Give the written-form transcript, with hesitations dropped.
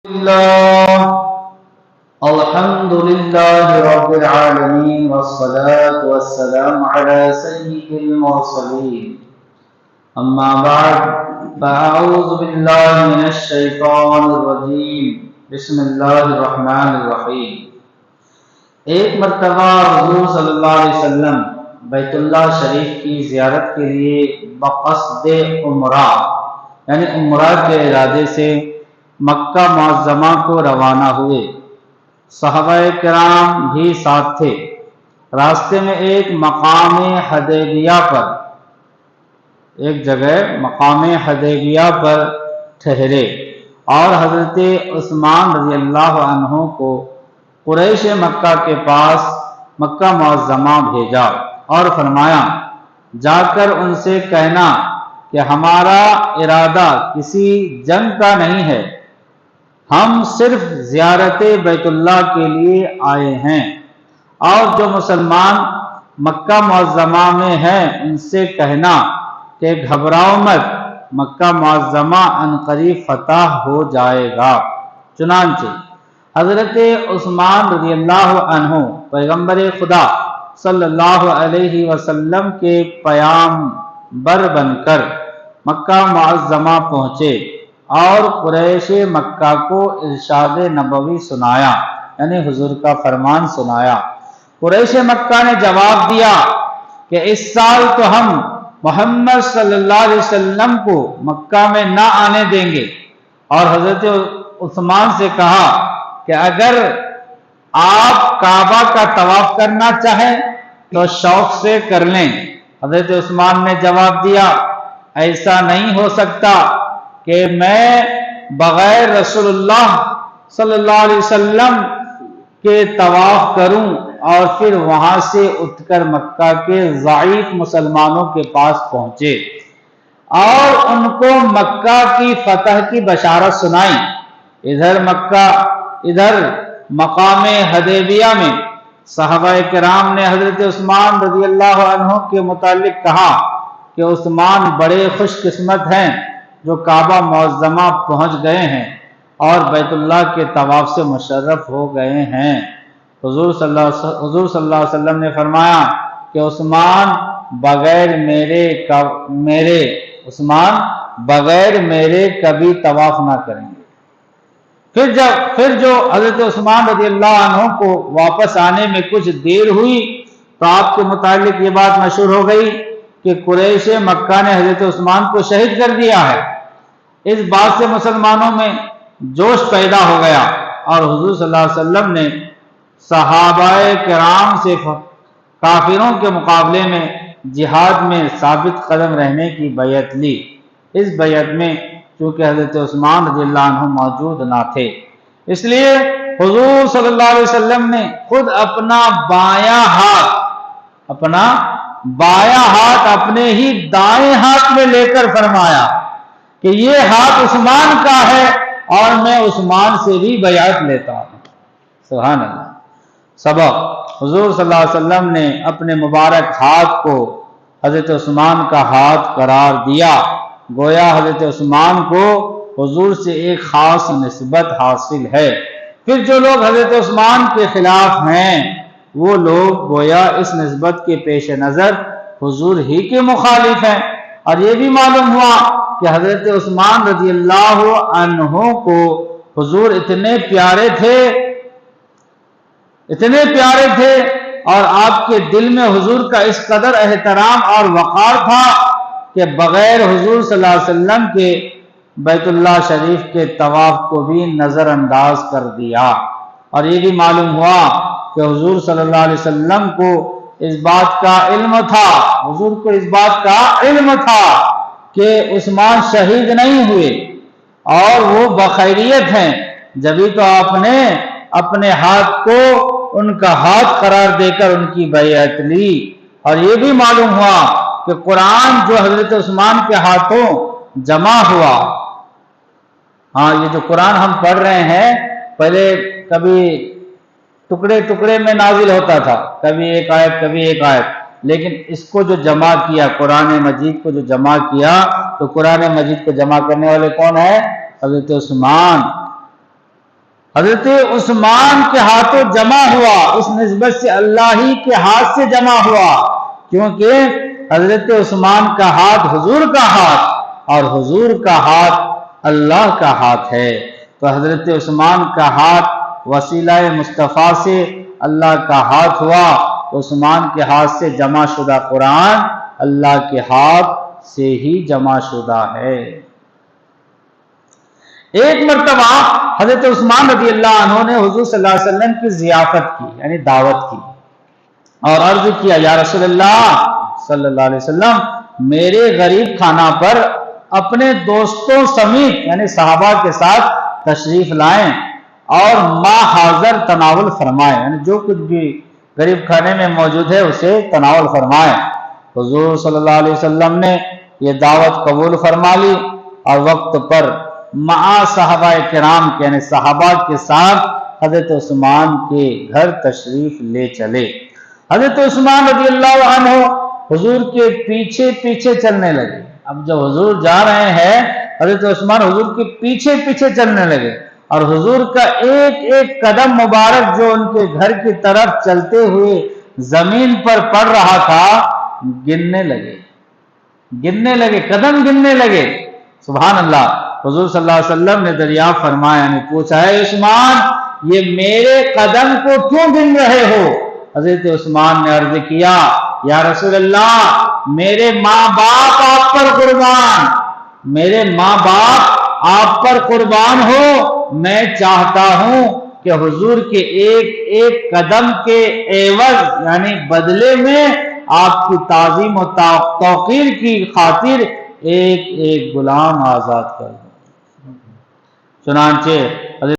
الله الحمد لله رب العالمين والصلاة والسلام على سيد المرسلين أما بعد فأعوذ بالله من الشيطان الرجيم بسم الله الرحمن الرحيم۔ ایک مرتبہ حضور صلی اللہ علیہ وسلم بیت اللہ شریف کی زیارت کے لیے بقصد عمرہ یعنی عمرہ کے ارادے سے مکہ معظمہ کو روانہ ہوئے۔ صحابہ کرام بھی ساتھ تھے۔ راستے میں ایک جگہ مقام حدیبیہ پر ٹھہرے اور حضرت عثمان رضی اللہ عنہ کو قریش مکہ کے پاس مکہ معظمہ بھیجا اور فرمایا، جا کر ان سے کہنا کہ ہمارا ارادہ کسی جنگ کا نہیں ہے، ہم صرف زیارت بیت اللہ کے لیے آئے ہیں، اور جو مسلمان مکہ معظمہ میں ہیں ان سے کہنا کہ گھبراؤ مت، مکہ معظمہ عنقریب فتح ہو جائے گا۔ چنانچہ حضرت عثمان رضی اللہ عنہ پیغمبر خدا صلی اللہ علیہ وسلم کے پیامبر بن کر مکہ معظمہ پہنچے اور قریش مکہ کو ارشاد نبوی سنایا، یعنی حضور کا فرمان سنایا۔ قریش مکہ نے جواب دیا کہ اس سال تو ہم محمد صلی اللہ علیہ وسلم کو مکہ میں نہ آنے دیں گے، اور حضرت عثمان سے کہا کہ اگر آپ کعبہ کا طواف کرنا چاہیں تو شوق سے کر لیں۔ حضرت عثمان نے جواب دیا، ایسا نہیں ہو سکتا کہ میں بغیر رسول اللہ صلی اللہ علیہ وسلم کے طواف کروں اور پھر وہاں سے اٹھ کر مکہ کے ضعیف مسلمانوں کے پاس پہنچے اور ان کو مکہ کی فتح کی بشارت سنائی۔ ادھر مقام حدیبیہ میں صحابہ کرام نے حضرت عثمان رضی اللہ عنہ کے متعلق کہا کہ عثمان بڑے خوش قسمت ہیں جو کعبہ معظمہ پہنچ گئے ہیں اور بیت اللہ کے طواف سے مشرف ہو گئے ہیں۔ حضور صلی اللہ علیہ وسلم نے فرمایا کہ عثمان بغیر میرے کبھی طواف نہ کریں گے۔ پھر جو حضرت عثمان رضی اللہ عنہ کو واپس آنے میں کچھ دیر ہوئی تو آپ کے متعلق یہ بات مشہور ہو گئی کہ قریش مکہ نے حضرت عثمان کو شہید کر دیا ہے۔ اس بات سے مسلمانوں میں جوش پیدا ہو گیا اور حضور صلی اللہ علیہ وسلم نے صحابہ کرام سے کافروں کے مقابلے میں جہاد میں ثابت قدم رہنے کی بیعت لی۔ اس بیعت میں چونکہ حضرت عثمان رضی اللہ عنہ موجود نہ تھے، اس لیے حضور صلی اللہ علیہ وسلم نے خود اپنا بایاں ہاتھ اپنے ہی دائیں ہاتھ میں لے کر فرمایا کہ یہ ہاتھ عثمان کا ہے اور میں عثمان سے بھی بیعت لیتا ہوں۔ سبحان اللہ۔ سبق: حضور صلی اللہ علیہ وسلم نے اپنے مبارک ہاتھ کو حضرت عثمان کا ہاتھ قرار دیا، گویا حضرت عثمان کو حضور سے ایک خاص نسبت حاصل ہے۔ پھر جو لوگ حضرت عثمان کے خلاف ہیں وہ لوگ گویا اس نسبت کے پیش نظر حضور ہی کے مخالف ہیں۔ اور یہ بھی معلوم ہوا کہ حضرت عثمان رضی اللہ عنہ کو حضور اتنے پیارے تھے اور آپ کے دل میں حضور کا اس قدر احترام اور وقار تھا کہ بغیر حضور صلی اللہ علیہ وسلم کے بیت اللہ شریف کے طواف کو بھی نظر انداز کر دیا۔ اور یہ بھی معلوم ہوا کہ حضور صلی اللہ علیہ وسلم کو اس بات کا علم تھا کہ عثمان شہید نہیں ہوئے اور وہ بخیریت ہیں، جبھی تو آپ نے اپنے ہاتھ کو ان کا ہاتھ قرار دے کر ان کی بیعت لی۔ اور یہ بھی معلوم ہوا کہ قرآن جو حضرت عثمان کے ہاتھوں جمع ہوا، یہ جو قرآن ہم پڑھ رہے ہیں پہلے کبھی ٹکڑے میں نازل ہوتا تھا، کبھی ایک آیت، لیکن اس کو جو جمع کیا، قرآن مجید کو جو جمع کیا، تو قرآن مجید کو جمع کرنے والے کون ہیں؟ حضرت عثمان حضرت عثمان کے ہاتھوں جمع ہوا اس نسبت سے اللہ ہی کے ہاتھ سے جمع ہوا، کیونکہ حضرت عثمان کا ہاتھ حضور کا ہاتھ اور حضور کا ہاتھ اللہ کا ہاتھ ہے، تو حضرت عثمان کا ہاتھ وسیلہ مصطفیٰ سے اللہ کا ہاتھ ہوا، تو عثمان کے ہاتھ سے جمع شدہ قرآن اللہ کے ہاتھ سے ہی جمع شدہ ہے۔ ایک مرتبہ حضرت عثمان رضی اللہ عنہ نے حضور صلی اللہ علیہ وسلم کی ضیافت کی، یعنی دعوت کی، اور عرض کیا یا رسول اللہ صلی اللہ علیہ وسلم، میرے غریب خانہ پر اپنے دوستوں سمیت یعنی صحابہ کے ساتھ تشریف لائیں اور ما حاضر تناول فرمائیں، یعنی جو کچھ بھی غریب خانے میں موجود ہے اسے تناول فرمائیں۔ حضور صلی اللہ علیہ وسلم نے یہ دعوت قبول فرما لی اور وقت پر مع صحابہ کرام کے یعنی صحابہ کے ساتھ حضرت عثمان کے گھر تشریف لے چلے۔ حضرت عثمان رضی اللہ عنہ حضور کے پیچھے پیچھے چلنے لگے۔ اب جب حضور جا رہے ہیں حضرت عثمان حضور کے پیچھے پیچھے چلنے لگے، اور حضور کا ایک ایک قدم مبارک جو ان کے گھر کی طرف چلتے ہوئے زمین پر پڑ رہا تھا گننے لگے، قدم گننے لگے۔ سبحان اللہ۔ حضور صلی اللہ علیہ وسلم نے دریافت فرمایا، یعنی پوچھا ہے عثمان یہ میرے قدم کو کیوں گن رہے ہو؟ حضرت عثمان نے عرض کیا یا رسول اللہ میرے ماں باپ آپ پر قربان، میرے ماں باپ آپ پر قربان ہو، میں چاہتا ہوں کہ حضور کے ایک ایک قدم کے عوض یعنی بدلے میں آپ کی تعظیم و توقیر کی خاطر ایک ایک غلام آزاد کر دوں۔ چنانچہ